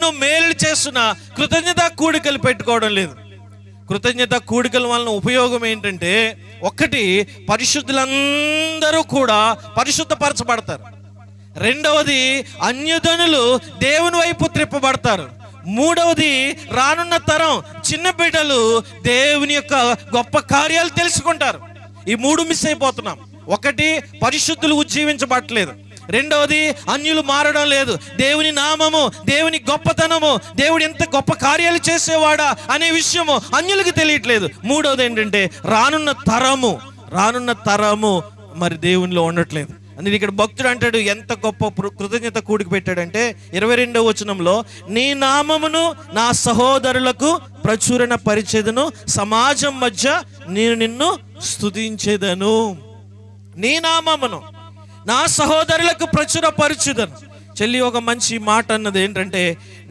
మేలు చేస్తున్న కృతజ్ఞత కూడికలు పెట్టుకోవడం లేదు. కృతజ్ఞత కూడికల వలన ఉపయోగం ఏంటంటే, ఒకటి, పరిశుద్ధులందరూ కూడా పరిశుద్ధపరచబడతారు. రెండవది, అన్యజనులు దేవుని వైపు త్రిప్పబడతారు. మూడవది, రానున్న తరం చిన్న బిడ్డలు దేవుని యొక్క గొప్ప కార్యాలు తెలుసుకుంటారు. ఈ మూడు మిస్ అయిపోతున్నాం. ఒకటి, పరిశుద్ధులు ఉజ్జీవించబడట్లేదు. రెండవది, అన్యులు మారడం లేదు. దేవుని నామము, దేవుని గొప్పతనము, దేవుడు ఎంత గొప్ప కార్యాలు చేసేవాడా అనే విషయము అన్యులకు తెలియట్లేదు. మూడవది ఏంటంటే, రానున్న తరము మరి దేవునిలో ఉండట్లేదు. అందుకే ఇక్కడ భక్తుడు అంటాడు, ఎంత గొప్ప కృతజ్ఞత కూడికి పెట్టాడంటే 22వ వచనంలో, నీ నామమును నా సహోదరులకు ప్రచురణ పరిచేదను, సమాజం మధ్య నేను నిన్ను స్తుతించేదను. నీ నామమును నా సహోదరులకు ప్రచురపరచుదను. చెల్లి ఒక మంచి మాట అన్నది ఏంటంటే,